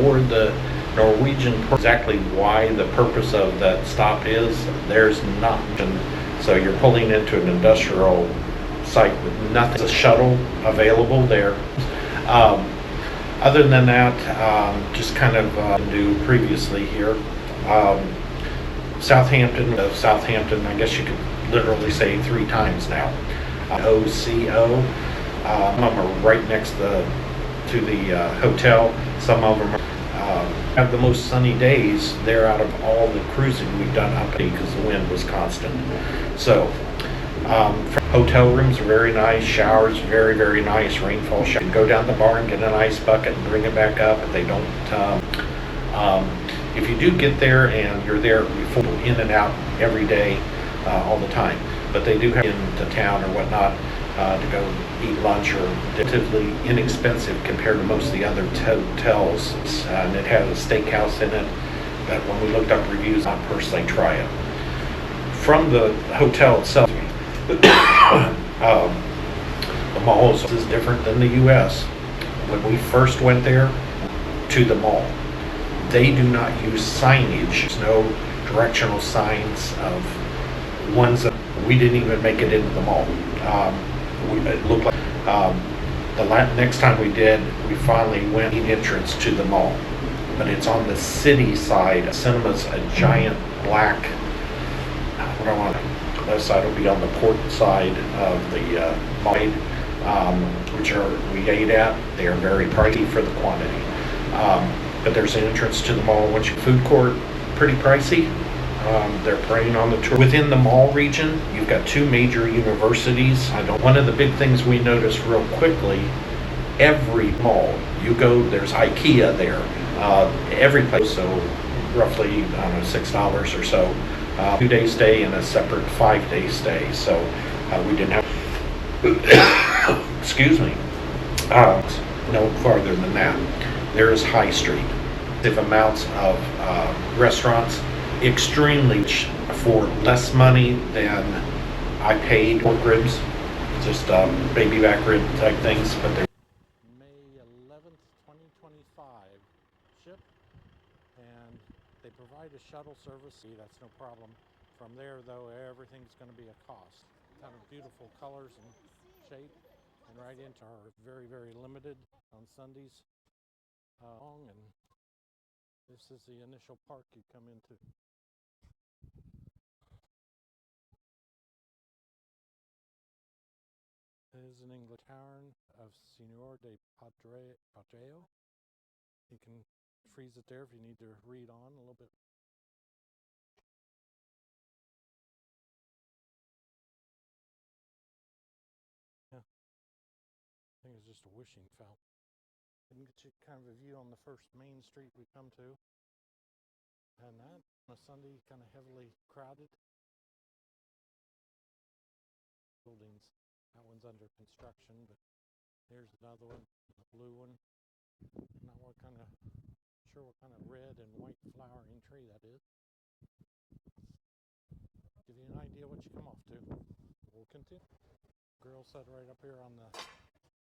aboard the Norwegian Pearl. Exactly why the purpose of that stop is, there's not. And so you're pulling into an industrial site with nothing. There's a shuttle available there. Other than that, just kind of do previously here. Southampton, I guess you could literally say 3 times now. OCO. Some of them are right next to the hotel. Some of them have the most sunny days there out of all the cruising we've done up here because the wind was constant. So, hotel rooms are very nice. Showers very, very nice. Rainfall shower. You can go down the bar and get an ice bucket and bring it back up. If they don't, if you do get there and you're there, we pull in and out every day, all the time. But they do have into town or whatnot to go eat lunch, or relatively inexpensive compared to most of the other hotels. And it has a steakhouse in it. But when we looked up reviews, I'd personally try it. From the hotel itself, the mall is different than the U.S. When we first went there to the mall, they do not use signage. There's no directional signs of ones that we didn't even make it into the mall. It looked like the next time we did, we finally went entrance to the mall, but it's on the city side. Cinema's a giant black. What I want. Left side will be on the port side of the mall, which we ate at. They are very pricey for the quantity. But there's an entrance to the mall. Once you food court, pretty pricey. They're preying on the tour. Within the mall region, you've got 2 major universities. One of the big things we noticed real quickly, every mall you go, there's IKEA there. Every place, so roughly, I don't know, $6 or so. 2-day stay and a separate 5-day stay. So we didn't have, excuse me, no farther than that. There is High Street. If amounts of restaurants, extremely for less money than I paid. Pork ribs, just baby back rib type things, but they're May 11th, 2025 ship, and they provide a shuttle service. See, that's no problem. From there, though, everything's going to be a cost. Kind of beautiful colors and shape, and right into our very, very limited on Sundays. And this is the initial park you come into. It is an English town of Senor de Padreo. You can freeze it there if you need to read on a little bit. Yeah, I think it's just a wishing fountain. And get you kind of a view on the first main street we come to. And that on a Sunday, kind of heavily crowded. Buildings. That one's under construction, but here's another one, a blue one. Not sure what kind of red and white flowering tree that is. Give you an idea what you come off to. We'll continue. Grill set right up here on the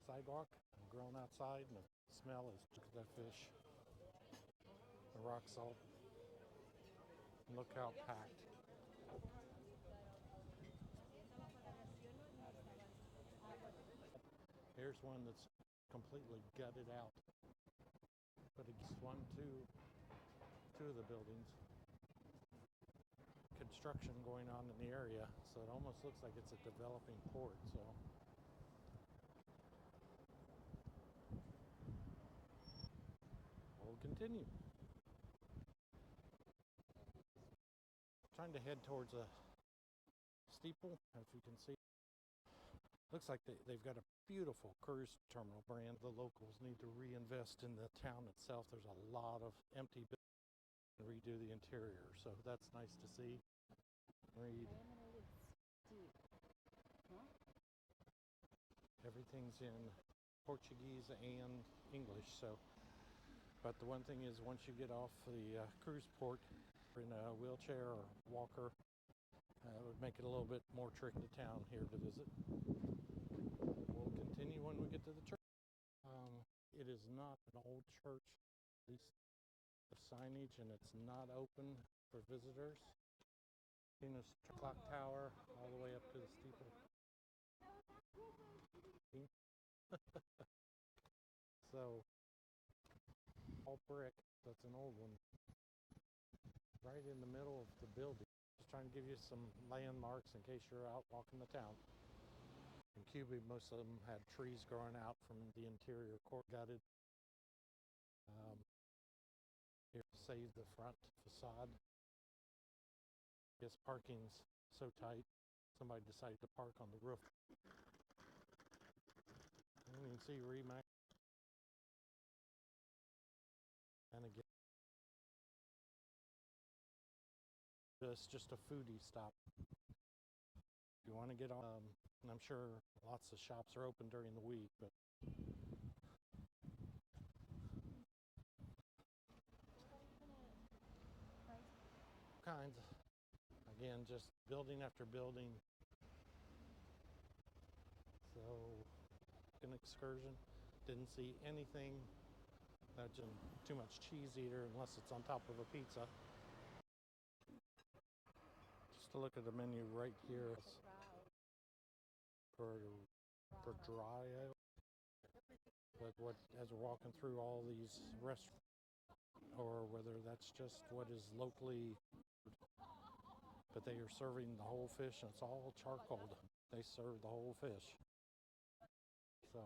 sidewalk. I'm grilling outside, and the smell is just that fish. The rock salt. Look how packed. Here's one that's completely gutted out. But it's two of the buildings. Construction going on in the area, so it almost looks like it's a developing port. So we'll continue. Trying to head towards a steeple, if you can see. Looks like they've got a beautiful cruise terminal brand. The locals need to reinvest in the town itself. There's a lot of empty buildings and redo the interior, so that's nice to see. Everything's in Portuguese and English, so. But the one thing is, once you get off the cruise port in a wheelchair or walker, it would make it a little bit more tricky to town here to visit. We'll continue when we get to the church. It is not an old church, at least signage, and it's not open for visitors. Seen this clock tower all the way up to the steeple. See? So, all brick, that's an old one, right in the middle of the building. Just trying to give you some landmarks in case you're out walking the town. In Cuba, most of them had trees growing out from the interior court gutted. Here, save the front facade. Guess parking's so tight, somebody decided to park on the roof. And you can see Remax. And again, it's just a foodie stop. If you want to get on, and I'm sure lots of shops are open during the week, but kinds. Again, just building after building. So, an excursion. Didn't see anything that's too much cheese eater unless it's on top of a pizza. Just to look at the menu right here for dry ale. But what, as we're walking through all these restaurants, or whether that's just what is locally, but they are serving the whole fish, and it's all charcoal. They serve the whole fish. So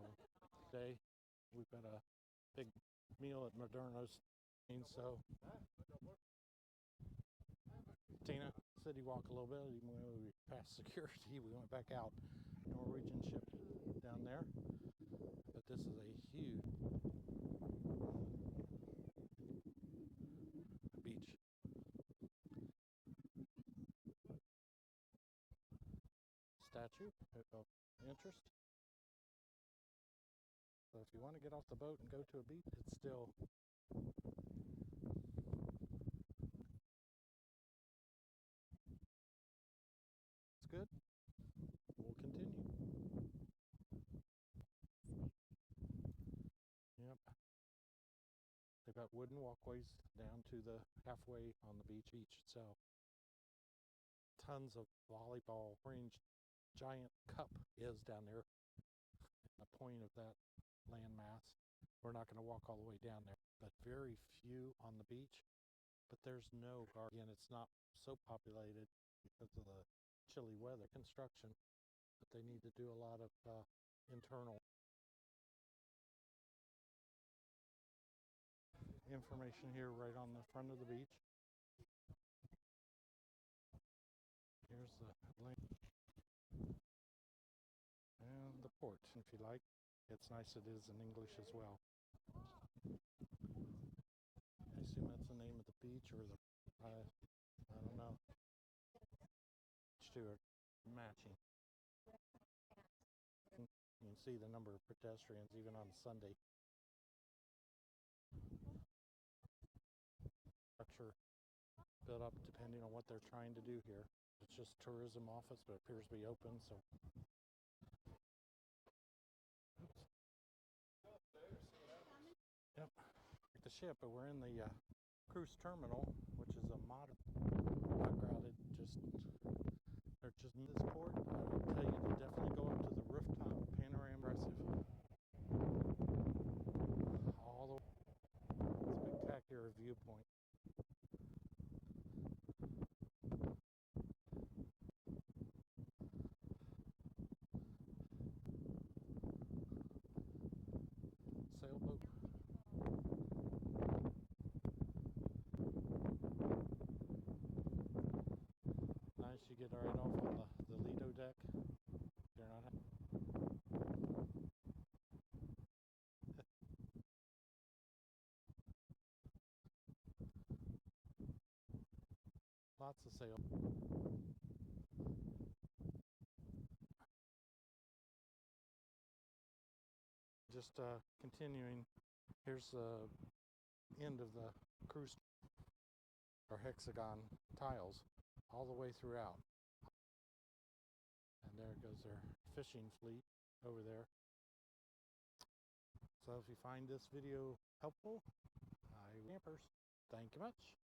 today we've got a big meal at Moderno's. So Tina, city walk a little bit. Even when we passed security, we went back out. Norwegian ship down there. But this is a huge beach. Statue of interest. So if you want to get off the boat and go to a beach, it's still it's good. We'll continue. Yep. They've got wooden walkways down to the halfway on the beach itself. Tons of volleyball. Orange giant cup is down there. The point of that landmass. We're not going to walk all the way down there, but very few on the beach. But there's no garden. Again, it's not so populated because of the chilly weather. Construction, but they need to do a lot of internal information here right on the front of the beach. Here's the link and the port, if you like. It's nice it is in English as well. I assume that's the name of the beach, or the I don't know. Stuart, matching. You can see the number of pedestrians even on Sunday. Structure built up depending on what they're trying to do here. It's just tourism office, but it appears to be open, so. Yep, like the ship, but we're in the cruise terminal, which is a modern, not crowded, they're just in this port. I would tell you to definitely go up to the rooftop panorama. Impressive. All the spectacular viewpoint. Sailboat. Nice, you get right off on the Lido deck. They're not lots of sail. Just continuing, here's the end of the cruise, or hexagon tiles all the way throughout. And there goes their fishing fleet over there. So if you find this video helpful, campers. Thank you much.